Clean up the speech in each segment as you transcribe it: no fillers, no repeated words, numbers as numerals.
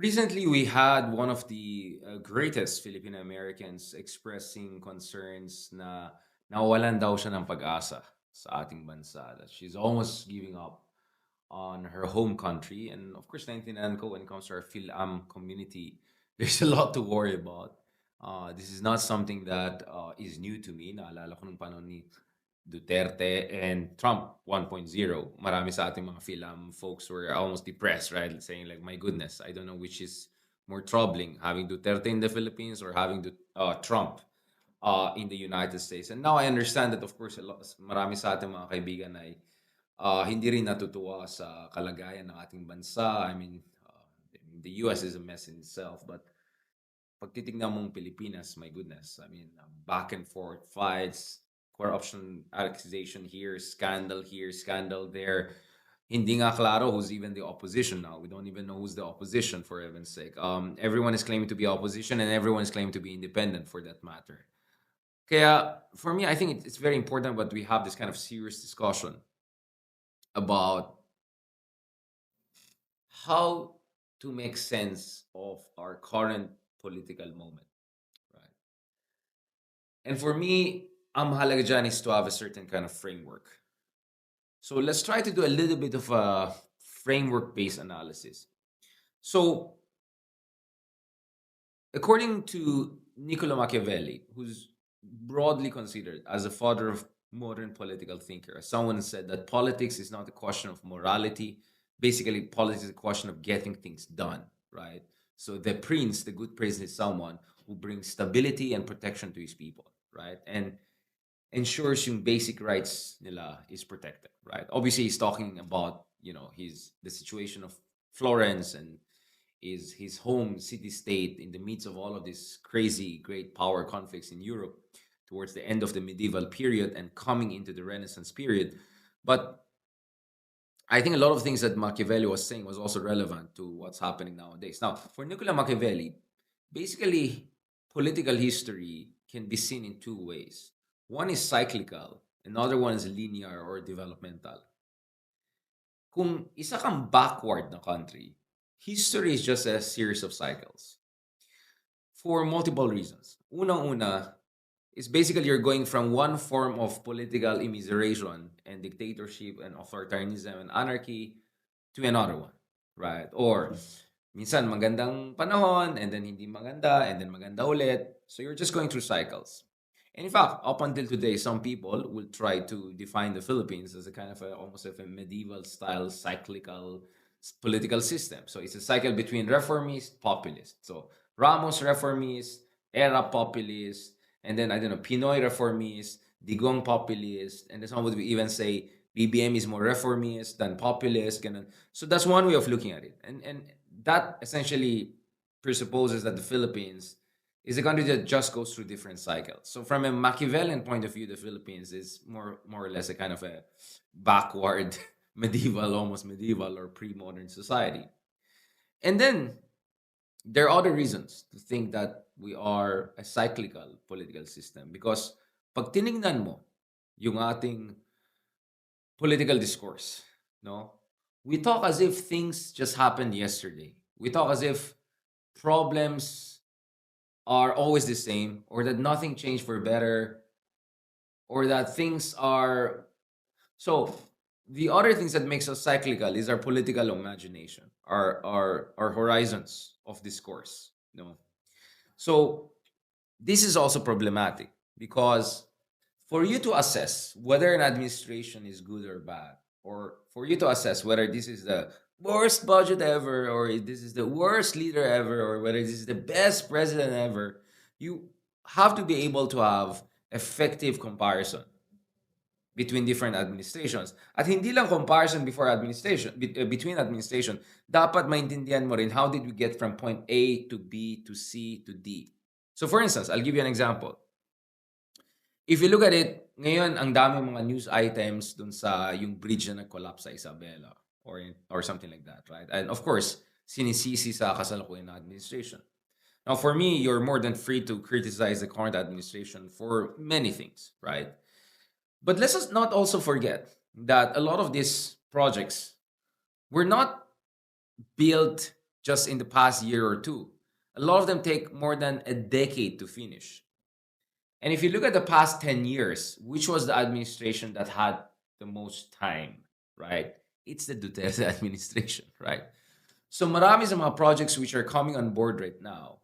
Recently, we had one of the greatest Filipino Americans expressing concerns na nawalan daw siya ng pag-asa sa ating bansa. That she's almost giving up on her home country. And of course, naintindihan ko when it comes to our Phil-Am community, there's a lot to worry about. This is not something that is new to me. Naalala ko nung panahon ni Duterte and Trump 1.0. Marami sa ating mga film folks were almost depressed, right? Saying like, my goodness, I don't know which is more troubling, having Duterte in the Philippines or having Trump in the United States. And now I understand that, of course, marami sa ating mga kaibigan ay hindi rin natutuwa sa kalagayan ng ating bansa. I mean, the US is a mess in itself, but pag titignan mong Pilipinas, my goodness, I mean, back and forth fights, corruption accusation here, scandal there. Hindi nga klaro who's even the opposition now. We don't even know who's the opposition, for heaven's sake. Everyone is claiming to be opposition and everyone is claiming to be independent for that matter. Kaya, for me, I think it's very important that we have this kind of serious discussion about how to make sense of our current political moment, right? And for me, ang mahalaga dyan is to have a certain kind of framework. So let's try to do a little bit of a framework-based analysis. So, according to Niccolo Machiavelli, who's broadly considered as a father of modern political thinker, as someone said that politics is not a question of morality. Basically, politics is a question of getting things done, right? So the prince, the good prince, is someone who brings stability and protection to his people, right? And ensures yung basic rights nila is protected, right? Obviously, he's talking about the situation of Florence and is his home city state in the midst of all of these crazy great power conflicts in Europe towards the end of the medieval period and coming into the Renaissance period. But I think a lot of things that Machiavelli was saying was also relevant to what's happening nowadays. Now, for Niccolo Machiavelli, basically political history can be seen in two ways. One is cyclical, another one is linear or developmental. Kung isa kang backward na country, history is just a series of cycles for multiple reasons. Unang-una is basically you're going from one form of political immiseration and dictatorship and authoritarianism and anarchy to another one, right? Or minsan magandang panahon and then hindi maganda and then maganda ulit. So you're just going through cycles. And in fact, up until today, some people will try to define the Philippines as a kind of almost of a medieval style cyclical political system. So it's a cycle between reformist, populist. So Ramos reformist, Era populist, and then I don't know, Pinoy reformist, Digong populist, and then some would even say BBM is more reformist than populist. Ganun. So that's one way of looking at it. And that essentially presupposes that the Philippines is a country that just goes through different cycles. So from a Machiavellian point of view, the Philippines is more or less a kind of a backward medieval, almost medieval or pre-modern society. And then there are other reasons to think that we are a cyclical political system because pag tinignan mo yung ating political discourse, no? We talk as if things just happened yesterday. We talk as if problems are always the same or that nothing changed for better or that things are so the other things that makes us cyclical is our political imagination, our horizons of discourse. So this is also problematic because for you to assess whether an administration is good or bad, or for you to assess whether this is the worst budget ever, or if this is the worst leader ever, or whether this is the best president ever, you have to be able to have effective comparison between different administrations. At hindi lang comparison before administration, between administration, dapat maintindihan mo rin how did we get from point A to B to C to D. So for instance, I'll give you an example. If you look at it, ngayon ang dami mga news items dun sa yung bridge na nag-collapse sa Isabela or something like that, right? And of course, sinisisi sa kasalukuyan na administration. Now, for me, you're more than free to criticize the current administration for many things, right? But let's not also forget that a lot of these projects were not built just in the past year or two. A lot of them take more than a decade to finish. And if you look at the past 10 years, which was the administration that had the most time, right? It's the Duterte administration, right? So marami sa mga projects which are coming on board right now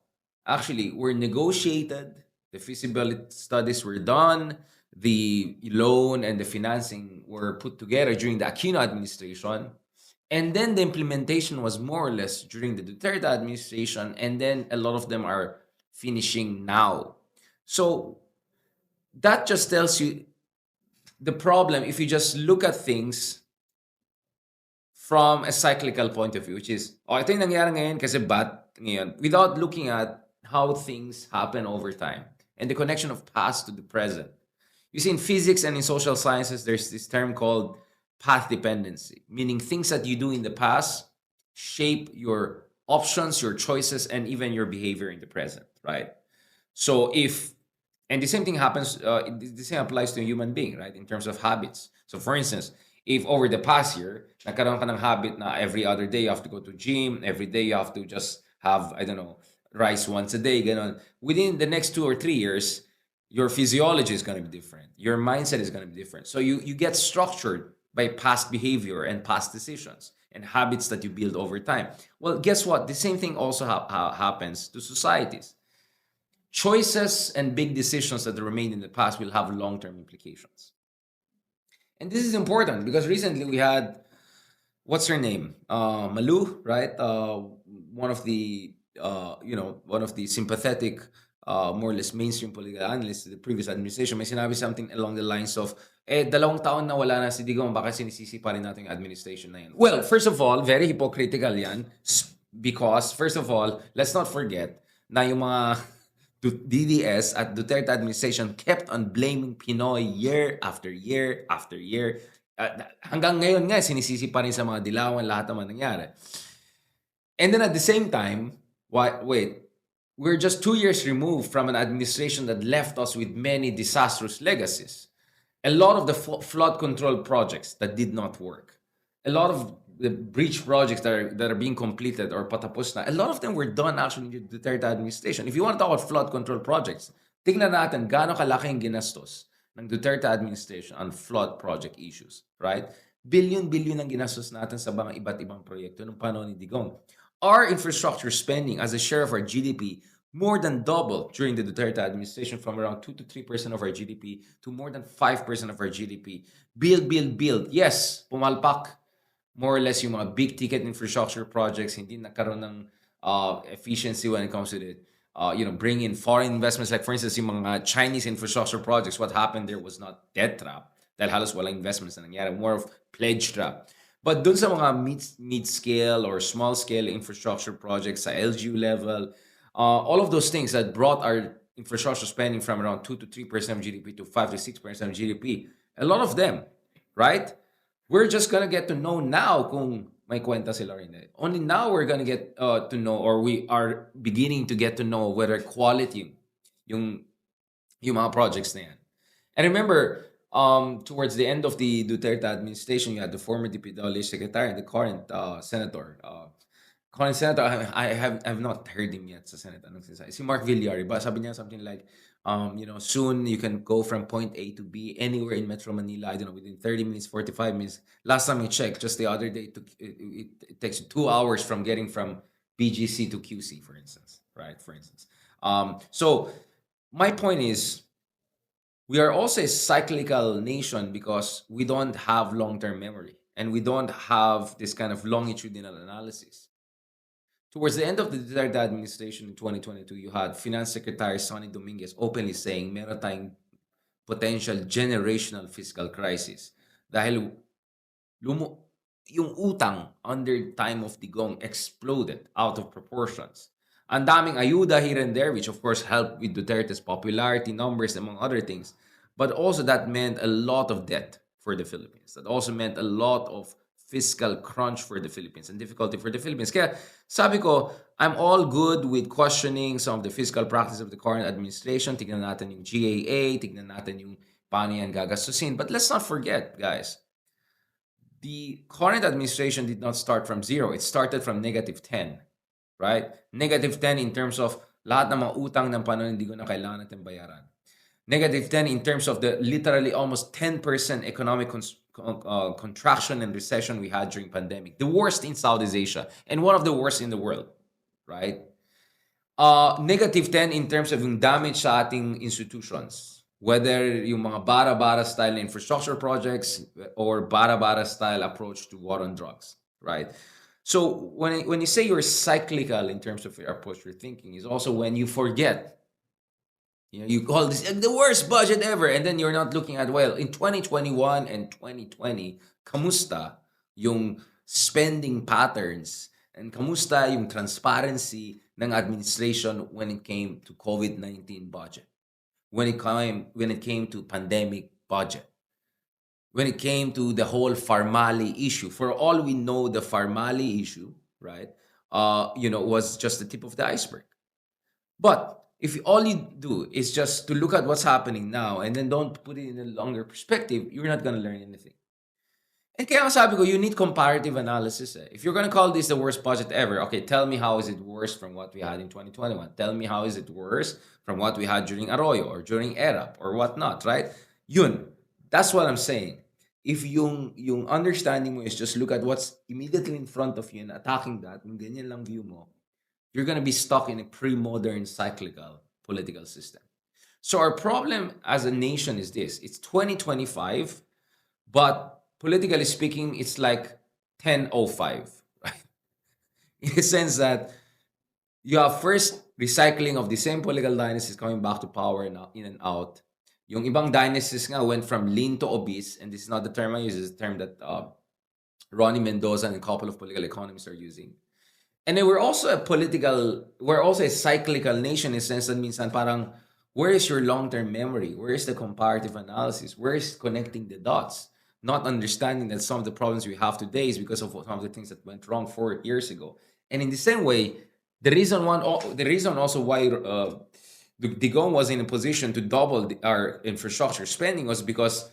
actually were negotiated, the feasibility studies were done, the loan and the financing were put together during the Aquino administration, and then the implementation was more or less during the Duterte administration, and then a lot of them are finishing now. So that just tells you the problem if you just look at things from a cyclical point of view, which is, oh, ito yung nangyari ngayon kasi ba't ngayon, without looking at how things happen over time and the connection of past to the present. You see, in physics and in social sciences, there's this term called path dependency, meaning things that you do in the past shape your options, your choices, and even your behavior in the present, right? So if, and the same thing happens, the same applies to a human being, right? In terms of habits. So for instance, if over the past year, nagkaroon ka ng habit na every other day you have to go to gym, every day you have to just have, I don't know, rice once a day, ganon. Within the next 2 or 3 years, your physiology is going to be different. Your mindset is going to be different. So you get structured by past behavior and past decisions and habits that you build over time. Well, guess what? The same thing also happens to societies. Choices and big decisions that remain in the past will have long-term implications. And this is important because recently we had, what's her name? Malu, right? One of the, one of the sympathetic, more or less mainstream political analysts of the previous administration, may sinabi something along the lines of, 2 taon na wala na si Digong, baka sinisisi pa rin natin yung administration na yan. Well, first of all, very hypocritical yan because, first of all, let's not forget na yung mga DDS at Duterte administration kept on blaming Pinoy year after year after year. Hanggang ngayon nga, sinisisi pa rin sa mga dilawan lahat naman nangyari. And then at the same time, wait, we're just 2 years removed from an administration that left us with many disastrous legacies. A lot of the flood control projects that did not work. A lot of the bridge projects that are being completed or patapos na, a lot of them were done actually in the Duterte administration. If you want to talk about flood control projects, tingnan natin gaano kalaki ang ginastos ng Duterte administration on flood project issues, right? Billion ang ginastos natin sa mga iba't ibang proyekto nung panahon ni Digong. Our infrastructure spending as a share of our GDP more than doubled during the Duterte administration from around 2 to 3% of our GDP to more than 5% of our GDP. Build. Yes, pumalpak more or less yung mga big ticket infrastructure projects, hindi nagkaroon ng efficiency when it comes to it. Bring in foreign investments. Like for instance, yung mga Chinese infrastructure projects, what happened there was not debt trap. Dahil halos walang investments na nangyari. More of pledge trap. But dun sa mga mid-scale or small-scale infrastructure projects sa LGU level, all of those things that brought our infrastructure spending from around 2 to 3% of GDP to 5 to 6% of GDP, a lot of them, right? We're just gonna get to know now kung may kwenta sila rin. Only now we're gonna get to know, or we are beginning to get to know whether quality yung mga projects na yan. And remember, towards the end of the Duterte administration, you had the former DPWH secretary and the current senator. Current senator, I have not heard him yet sa Senate. Anong sinasabi? Si Mark Villari, ba sabi niya something like, soon you can go from point A to B anywhere in Metro Manila, I don't know, within 30 minutes, 45 minutes. Last time I checked, just the other day, it takes 2 hours from getting from BGC to QC, for instance, right? For instance. So my point is, we are also a cyclical nation because we don't have long-term memory and we don't have this kind of longitudinal analysis. Towards the end of the Duterte administration in 2022, you had Finance Secretary Sonny Dominguez openly saying meron tayong potential generational fiscal crisis dahil yung utang under time of Digong exploded out of proportions. Ang daming ayuda here and there, which of course helped with Duterte's popularity numbers, among other things. But also that meant a lot of debt for the Philippines. That also meant a lot of fiscal crunch for the Philippines and difficulty for the Philippines. Kaya sabi ko, I'm all good with questioning some of the fiscal practice of the current administration. Tignan natin yung GAA, tignan natin yung paano yan gagastusin. But let's not forget, guys, the current administration did not start from zero. It started from -10. right? Negative 10 in terms of lahat ng mga utang ng panahon hindi ko na kailangan natin bayaran. Negative 10 in terms of the literally almost 10% economic contraction and recession we had during pandemic. The worst in Southeast Asia and one of the worst in the world, right? Negative 10 in terms of yung damage sa ating institutions. Whether yung mga bara-bara style infrastructure projects or bara-bara style approach to war on drugs, right? So when you say you're cyclical in terms of your approach to thinking is also when you forget, you call this the worst budget ever, and then you're not looking at, well, in 2021 and 2020, kamusta yung spending patterns and kamusta yung transparency ng administration when it came to COVID-19 budget, when it came to pandemic budget, when it came to the whole Farmali issue. For all we know, the Farmali issue, right, was just the tip of the iceberg. But if all you do is just to look at what's happening now and then don't put it in a longer perspective, you're not going to learn anything. And kaya nga sabi ko, you need comparative analysis. If you're going to call this the worst budget ever, okay, tell me how is it worse from what we had in 2021? Tell me how is it worse from what we had during Arroyo or during ERAP or whatnot, right? Yun. That's what I'm saying. If yung understanding mo is just look at what's immediately in front of you and attacking that, yung ganyan lang view mo, you're going to be stuck in a pre-modern cyclical political system. So our problem as a nation is this. It's 2025, but politically speaking, it's like 10:05, right? In the sense that you have first recycling of the same political dynasties coming back to power and in and out. Yung ibang dynasties nga went from lean to obese, and this is not the term I use, it's the term that Ronnie Mendoza and a couple of political economists are using. And then we're also a cyclical nation in a sense that means parang, where is your long-term memory? Where is the comparative analysis? Where is connecting the dots? Not understanding that some of the problems we have today is because of some of the things that went wrong 4 years ago. And in the same way, the reason also why Digong was in a position to double our infrastructure spending was because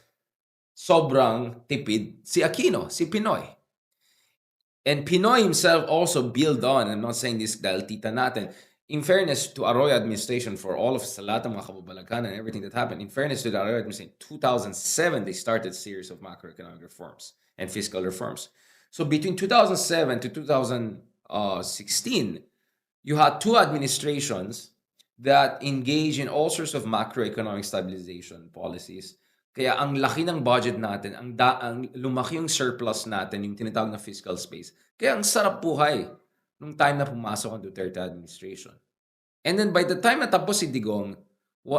sobrang tipid si Aquino, si Pinoy. And Pinoy himself also built on, I'm not saying this dahil tita natin, in fairness to Arroyo administration for all of sa lahat ng mga kababalaghan and everything that happened, in fairness to the Arroyo administration, 2007, they started a series of macroeconomic reforms and fiscal reforms. So between 2007 to 2016, you had two administrations that engage in all sorts of macroeconomic stabilization policies. Kaya ang laki ng budget natin, ang lumaki yung surplus natin, yung tinatawag na fiscal space. Kaya ang sarap buhay nung time na pumasok ang Duterte administration. And then by the time natapos si Digong,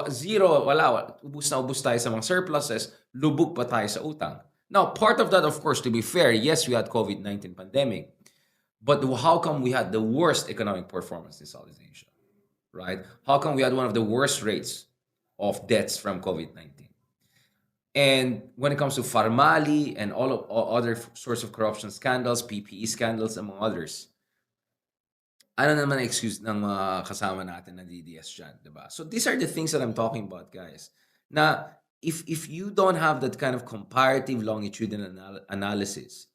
zero, wala, ubus na ubus tayo sa mga surpluses, lubog pa tayo sa utang. Now, part of that, of course, to be fair, yes, we had COVID-19 pandemic, but how come we had the worst economic performance in Southeast Asia, right? How come we had one of the worst rates of deaths from COVID-19? And when it comes to Farmali and all other sorts of corruption scandals, PPE scandals, among others, ano naman ang excuse ng mga kasama natin na DDS dyan, diba? So these are the things that I'm talking about, guys. Na if you don't have that kind of comparative longitudinal analysis,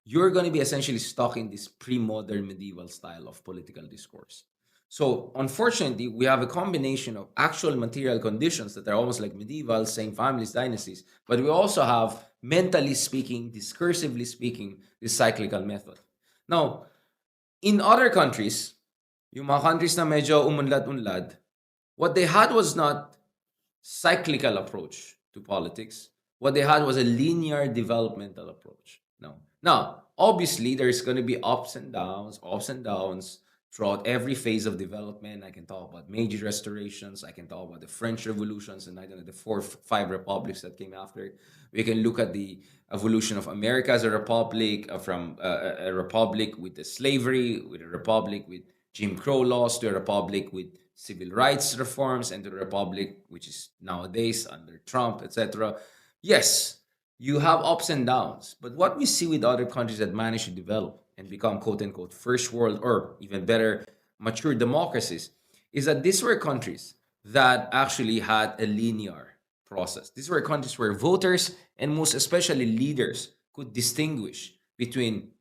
you're going to be essentially stuck in this pre-modern medieval style of political discourse. So unfortunately, we have a combination of actual material conditions that are almost like medieval, same families, dynasties, but we also have, mentally speaking, discursively speaking, this cyclical method. Now, in other countries, yung mga countries na medyo umunlad-unlad, what they had was not cyclical approach to politics. What they had was a linear developmental approach. Now, obviously, there's going to be ups and downs throughout every phase of development. I can talk about Meiji restorations. I can talk about the French revolutions and I don't know, the 4 or 5 republics that came after. We can look at the evolution of America as a republic, from a republic with the slavery, with a republic with Jim Crow laws, to a republic with civil rights reforms, and to a republic which is nowadays under Trump, etc. Yes, you have ups and downs. But what we see with other countries that manage to develop and become quote-unquote first world, or even better, mature democracies, is that these were countries that actually had a linear process. These were countries where voters, and most especially leaders, could distinguish between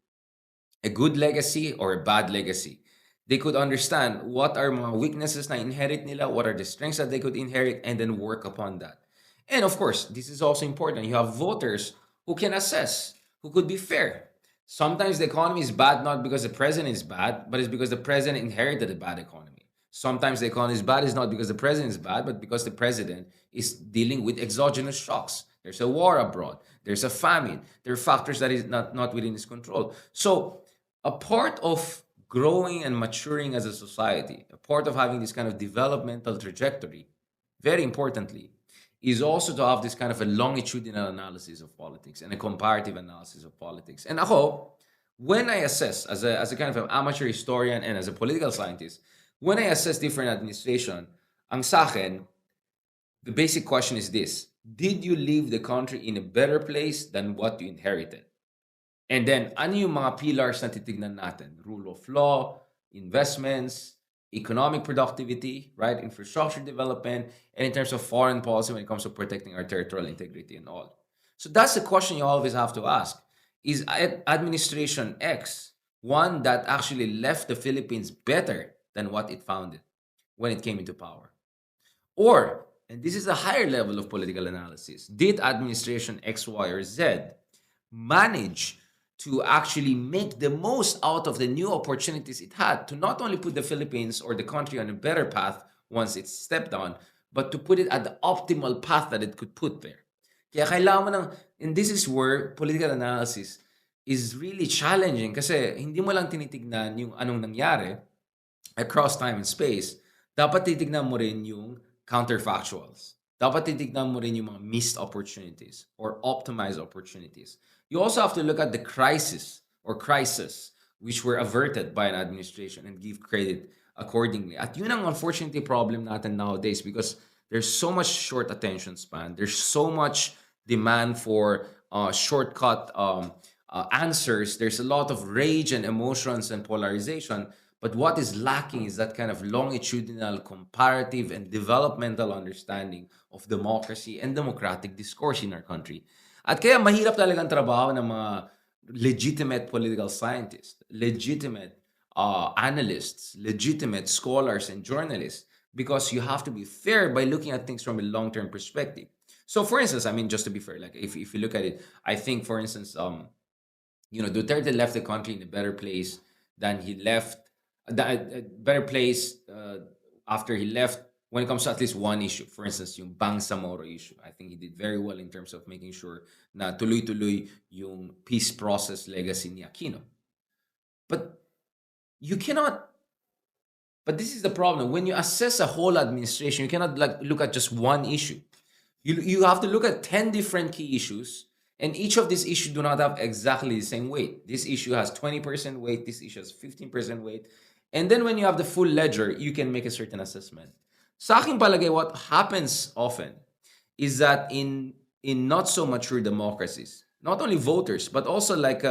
a good legacy or a bad legacy. They could understand what are mga weaknesses na inherit nila, what are the strengths that they could inherit, and then work upon that. And of course, this is also important. You have voters who can assess, who could be fair. Sometimes the economy is bad not because the president is bad, but it's because the president inherited a bad economy. Sometimes the economy is bad is not because the president is bad, but because the president is dealing with exogenous shocks. There's a war abroad. There's a famine. There are factors that is not within his control. So a part of growing and maturing as a society, a part of having this kind of developmental trajectory, very importantly, is also to have this kind of a longitudinal analysis of politics and a comparative analysis of politics. And ako, when I assess as a kind of an amateur historian and as a political scientist, when I assess different administration, ang sa akin, the basic question is this: did you leave the country in a better place than what you inherited? And then, ano yung mga pillars na titignan natin? Rule of law, investments, economic productivity, right? Infrastructure development, and in terms of foreign policy when it comes to protecting our territorial integrity and all. So that's the question you always have to ask. Is administration X one that actually left the Philippines better than what it found it when it came into power? Or, and this is a higher level of political analysis, did administration X, Y, or Z manage to actually make the most out of the new opportunities it had to not only put the Philippines or the country on a better path once it stepped on, but to put it at the optimal path that it could put there. Kaya kailangan mo ng, and this is where political analysis is really challenging kasi hindi mo lang tinitignan yung anong nangyari across time and space. Dapat titignan mo rin yung counterfactuals. Dapat titignan mo rin yung mga missed opportunities or optimized opportunities. You also have to look at the crisis which were averted by an administration and give credit accordingly. At yun ang unfortunately problem natin nowadays because there's so much short attention span. There's so much demand for shortcut answers. There's a lot of rage and emotions and polarization. But what is lacking is that kind of longitudinal, comparative, and developmental understanding of democracy and democratic discourse in our country. At kaya mahirap talagang trabaho ng mga legitimate political scientists, legitimate analysts, legitimate scholars and journalists, because you have to be fair by looking at things from a long-term perspective. So for instance, I mean, just to be fair, like if you look at it, I think, for instance, Duterte left the country in a better place than he left, a better place after he left when it comes to at least one issue. For instance, yung Bangsamoro issue. I think he did very well in terms of making sure na tuloy-tuloy yung peace process legacy ni Aquino. But you cannot, but this is the problem. When you assess a whole administration, you cannot look at just one issue. You have to look at 10 different key issues, and each of these issues do not have exactly the same weight. This issue has 20% weight, this issue has 15% weight. And then when you have the full ledger, you can make a certain assessment. Sa aking palagay, what happens often is that in not so mature democracies, not only voters, but also like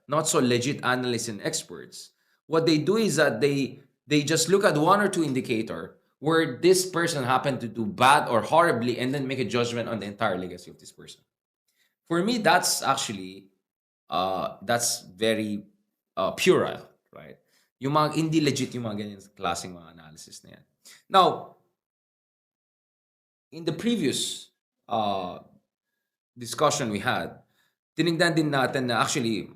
not so legit analysts and experts, what they do is that they just look at one or two indicator where this person happened to do bad or horribly and then make a judgment on the entire legacy of this person. For me, that's actually, that's very puerile, right? Yung mga hindi legit yung mga ganyan klaseng mga analysis na yan. Now, in the previous discussion we had, tinignan din natin na actually,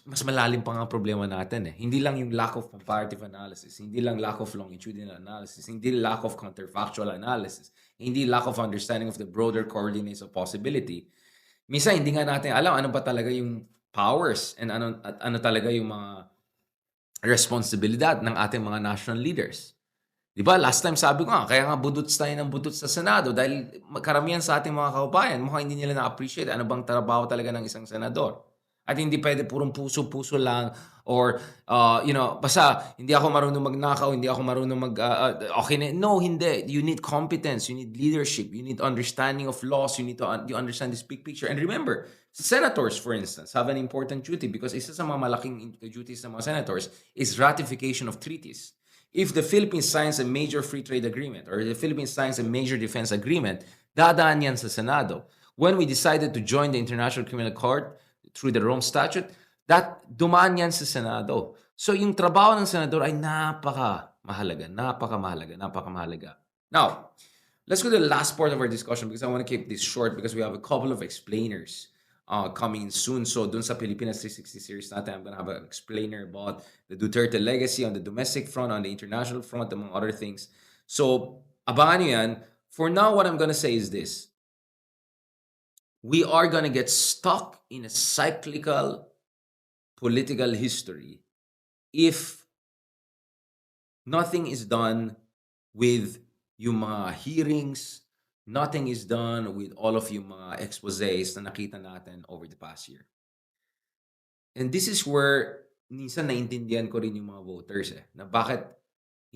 mas malalim pa nga problema natin eh. Hindi lang yung lack of comparative analysis, hindi lang lack of longitudinal analysis, hindi lack of counterfactual analysis, hindi lack of understanding of the broader coordinates of possibility. Minsan, hindi nga natin alam ano ba talaga yung powers and ano talaga yung mga responsibilidad ng ating mga national leaders. Di ba? Last time sabi ko nga, kaya nga budots tayo ng budots sa Senado dahil karamihan sa ating mga kababayan, mukhang hindi nila na-appreciate ano bang trabaho talaga ng isang senador. At hindi pwede purong puso-puso lang or, basta hindi ako marunong magnakaw, hindi ako marunong okay na. No, hindi. You need competence, you need leadership, you need understanding of laws, you understand this big picture. And remember, senators, for instance, have an important duty because isa sa mga malaking duties ng mga senators is ratification of treaties. If the Philippines signs a major free trade agreement or the Philippines signs a major defense agreement, dadaan yan sa Senado. When we decided to join the International Criminal Court through the Rome Statute, that dumaan yan sa Senado. So yung trabaho ng senador ay napaka-mahalaga. Now, let's go to the last part of our discussion because I want to keep this short because we have a couple of explainers coming in soon. So dun sa Pilipinas 360 series natin, I'm gonna have an explainer about the Duterte legacy on the domestic front, on the international front, among other things. So abangan nyo yan. For now, what I'm gonna say is this. We are gonna get stuck in a cyclical political history if nothing is done with yung mga hearings, nothing is done with all of yung mga exposés na nakita natin over the past year. And this is where minsan naintindihan ko rin yung mga voters na bakit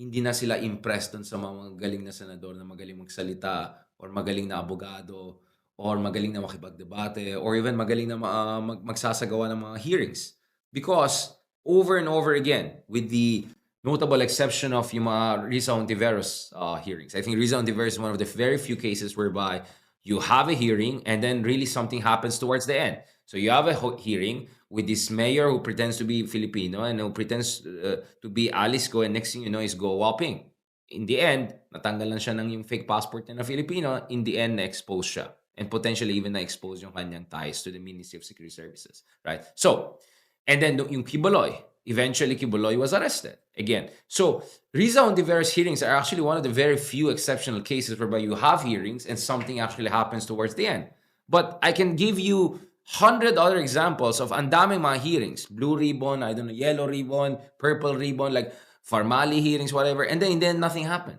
hindi na sila impressed dun sa mga magaling na senador na magaling magsalita or magaling na abogado or magaling na makipagdebate or even magaling na magsasagawa ng mga hearings. Because over and over again, with the notable exception of yung mga Risa Hontiveros hearings. I think Risa Hontiveros is one of the very few cases whereby you have a hearing and then really something happens towards the end. So you have a hearing with this mayor who pretends to be Filipino and who pretends to be Alice Go, and next thing you know is Go Waping. In the end, natanggal lang siya ng yung fake passport niya na Filipino. In the end, na-expose siya. And potentially even na-expose yung kanyang ties to the Ministry of Security Services. Right? So, and then yung Kibuloy. Eventually, Kibuloy was arrested again. So, Riza Hontiveros hearings are actually one of the very few exceptional cases whereby you have hearings and something actually happens towards the end. But I can give you 100 other examples of andaming mga hearings. Blue ribbon, I don't know, yellow ribbon, purple ribbon, like Farmali hearings, whatever. And then nothing happened.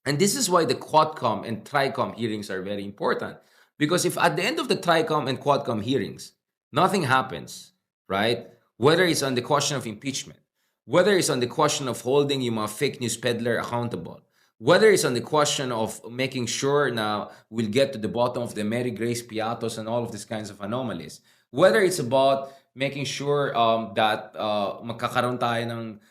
And this is why the Quadcom and Tricom hearings are very important. Because if at the end of the Tricom and Quadcom hearings, nothing happens, right? Whether it's on the question of impeachment, whether it's on the question of holding yung mga fake news peddler accountable, whether it's on the question of making sure now we'll get to the bottom of the Mary Grace Piatos and all of these kinds of anomalies, whether it's about making sure that magkakaroon tayo ng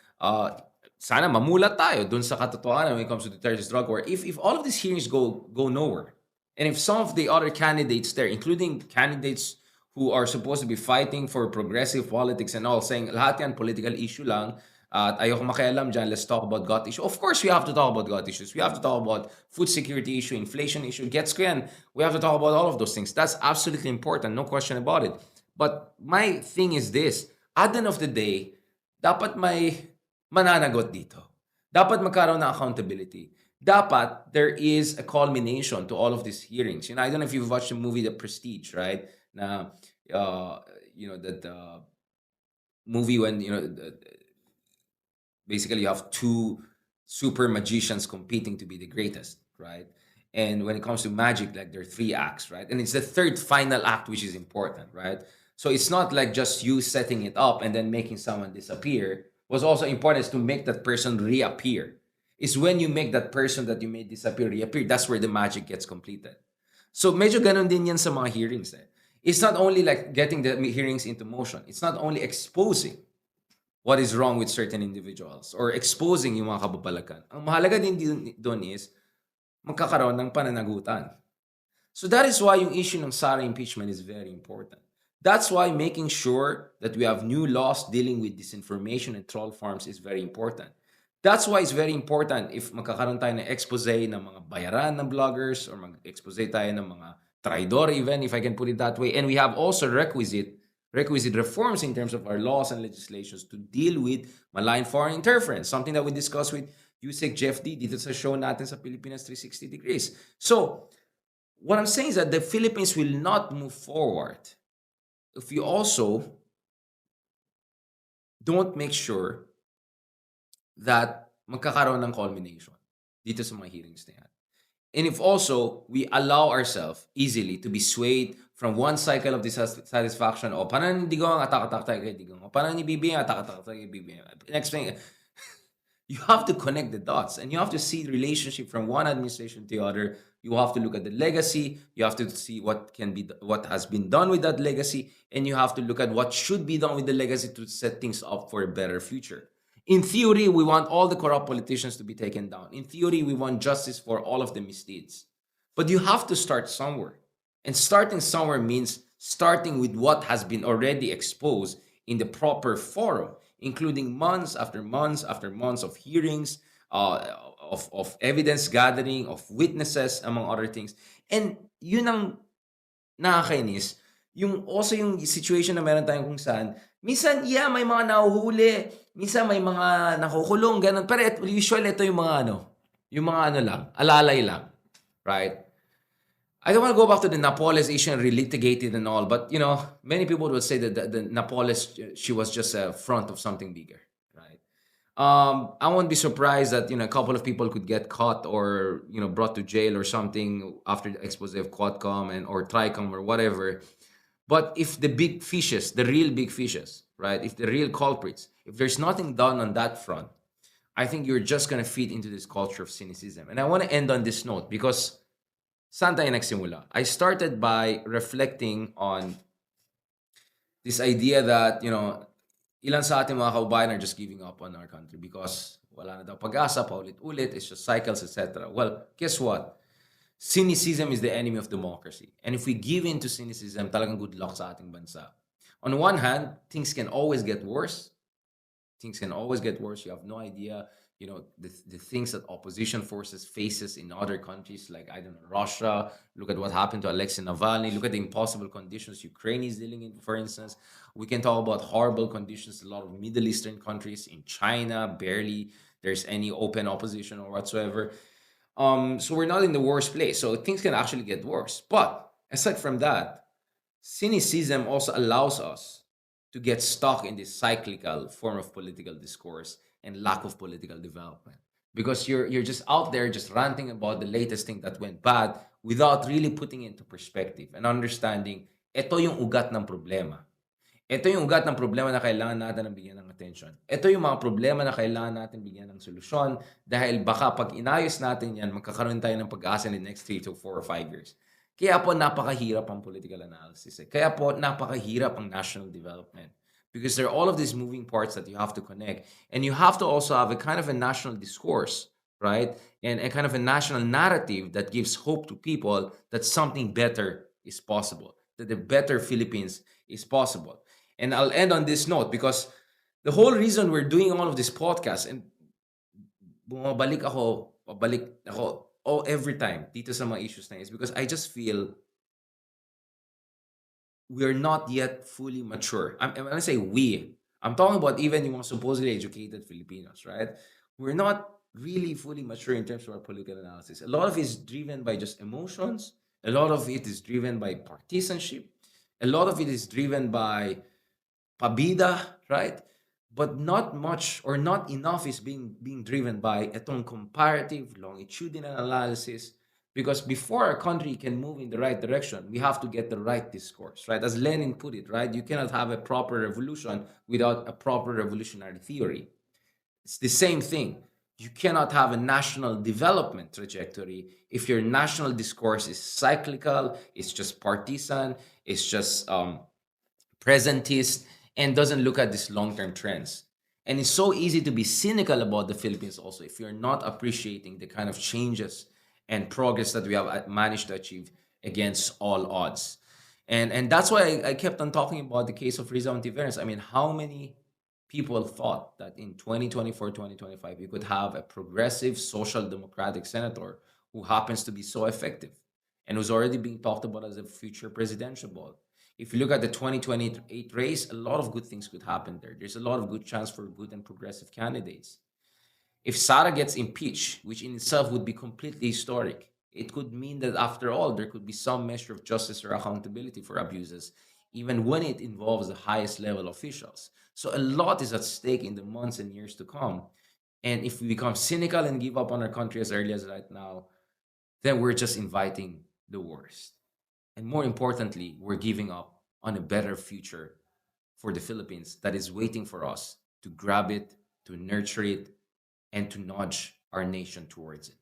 sana mamulat tayo dun sa katotohanan when it comes to the terrorist drug war, if all of these hearings go nowhere, and if some of the other candidates there, including candidates who are supposed to be fighting for progressive politics and all, saying lahat yan political issue lang, at ayoko makialam dyan, let's talk about gut issue. Of course, we have to talk about gut issues. We have to talk about food security issue, inflation issue, gets ko yan. We have to talk about all of those things. That's absolutely important, no question about it. But my thing is this, at the end of the day, dapat may mananagot dito. Dapat magkaroon ng accountability. Dapat there is a culmination to all of these hearings. You know, I don't know if you've watched the movie The Prestige, right? Na, that movie when, basically you have two super magicians competing to be the greatest, right? And when it comes to magic, like there are three acts, right? And it's the third final act which is important, right? So it's not like just you setting it up and then making someone disappear. What's also important is to make that person reappear. It's when you make that person that you made disappear reappear, that's where the magic gets completed. So medyo ganun din yan sa mga hearings It's not only like getting the hearings into motion. It's not only exposing what is wrong with certain individuals or exposing yung mga kababalagan. Ang mahalaga din doon is magkakaroon ng pananagutan. So that is why yung issue ng Sara impeachment is very important. That's why making sure that we have new laws dealing with disinformation and troll farms is very important. That's why it's very important if magkakaroon tayo ng expose ng mga bayaran ng bloggers or mag-expose tayo ng mga traidor even, if I can put it that way. And we have also requisite reforms in terms of our laws and legislations to deal with malign foreign interference, something that we discussed with Yusek Jeff D dito sa show natin sa Pilipinas 360 Degrees. So, what I'm saying is that the Philippines will not move forward if you also don't make sure that magkakaroon ng culmination dito sa mga hearings na yan. And if also we allow ourselves easily to be swayed from one cycle of dissatisfaction, o paano ni Digong, atak-atak tayo kay Digong, o paano ni BBM, atak-atak tayo kay BBM. Next thing, you have to connect the dots and you have to see the relationship from one administration to the other. You have to look at the legacy. You have to see what has been done with that legacy, and you have to look at what should be done with the legacy to set things up for a better future. In theory, we want all the corrupt politicians to be taken down. In theory, we want justice for all of the misdeeds. But you have to start somewhere. And starting somewhere means starting with what has been already exposed in the proper forum, including months after months after months of hearings, of evidence gathering, of witnesses, among other things. And yun ang nakakainis. Yung also yung situation na meron tayong kung saan, minsan, yeah, may mga nahuhuli, minsan may mga nakukulong, ganun. Pero usually, ito yung mga ano lang, alalay lang, right? I don't want to go back to the Napoles issue and relitigate it and all, but many people would say that the Napoles, she was just a front of something bigger, right? I won't be surprised that a couple of people could get caught or brought to jail or something after the expose of Quadcom and or Tricom or whatever. But if the big fishes, the real big fishes, right? If the real culprits, if there's nothing done on that front, I think you're just gonna feed into this culture of cynicism. And I want to end on this note because saan tayo nagsimula? I started by reflecting on this idea that, ilan sa ating mga kaubayan are just giving up on our country because wala na daw pag-asa, paulit-ulit, it's just cycles, etc. Well, guess what? Cynicism is the enemy of democracy. And if we give in to cynicism, talagang good luck sa ating bansa. On one hand, things can always get worse. Things can always get worse. You have no idea, the things that opposition forces faces in other countries like, I don't know, Russia. Look at what happened to Alexei Navalny. Look at the impossible conditions Ukraine is dealing in, for instance. We can talk about horrible conditions in a lot of Middle Eastern countries. In China, barely there's any open opposition or whatsoever. So we're not in the worst place. So things can actually get worse. But aside from that, cynicism also allows us to get stuck in this cyclical form of political discourse and lack of political development. Because you're just out there just ranting about the latest thing that went bad without really putting it into perspective and understanding, ito yung ugat ng problema. Ito yung ugat ng problema na kailangan natin ng bigyan ng attention. Ito yung mga problema na kailangan natin bigyan ng solusyon dahil baka pag inayos natin yan, magkakaroon tayo ng pag-asa in the next 3 to 4 or 5 years. Kaya po napakahirap ang political analysis. Kaya po napakahirap ang national development. Because there are all of these moving parts that you have to connect. And you have to also have a kind of a national discourse, right? And a kind of a national narrative that gives hope to people that something better is possible, that the better Philippines is possible. And I'll end on this note because the whole reason we're doing all of this podcast and bumabalik ako, pabalik ako, every time dito sa mga issues na is because I just feel we're not yet fully mature. When I say we, I'm talking about even yung mga supposedly educated Filipinos, right? We're not really fully mature in terms of our political analysis. A lot of it is driven by just emotions. A lot of it is driven by partisanship. A lot of it is driven by pabida, right? But not much or not enough is being driven by etong comparative, longitudinal analysis. Because before our country can move in the right direction, we have to get the right discourse, right? As Lenin put it, right? You cannot have a proper revolution without a proper revolutionary theory. It's the same thing. You cannot have a national development trajectory if your national discourse is cyclical, it's just partisan, it's just presentist, and doesn't look at these long-term trends. And it's so easy to be cynical about the Philippines also if you're not appreciating the kind of changes and progress that we have managed to achieve against all odds. And that's why I kept on talking about the case of Rizal Ontiveros. I mean, how many people thought that in 2024, 2025, we could have a progressive social democratic senator who happens to be so effective and who's already being talked about as a future presidential ball. If you look at the 2028 race, a lot of good things could happen there. There's a lot of good chance for good and progressive candidates. If Sara gets impeached, which in itself would be completely historic, it could mean that after all, there could be some measure of justice or accountability for abuses, even when it involves the highest level officials. So a lot is at stake in the months and years to come. And if we become cynical and give up on our country as early as right now, then we're just inviting the worst. And more importantly, we're giving up on a better future for the Philippines that is waiting for us to grab it, to nurture it, and to nudge our nation towards it.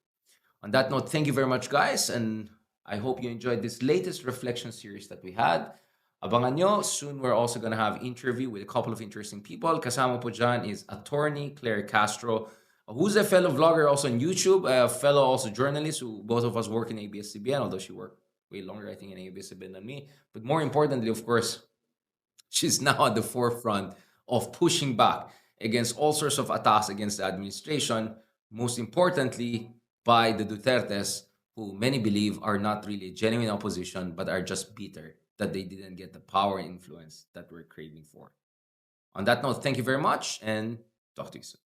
On that note, thank you very much, guys. And I hope you enjoyed this latest reflection series that we had. Abangan nyo, soon we're also going to have interview with a couple of interesting people. Kasama po dyan is attorney Claire Castro, who's a fellow vlogger also on YouTube, a fellow also journalist who both of us work in ABS-CBN, although she worked way longer, I think, in ABS-CBN than me. But more importantly, of course, she's now at the forefront of pushing back against all sorts of attacks against the administration, most importantly by the Dutertes, who many believe are not really a genuine opposition, but are just bitter that they didn't get the power and influence that we're craving for. On that note, thank you very much and talk to you soon.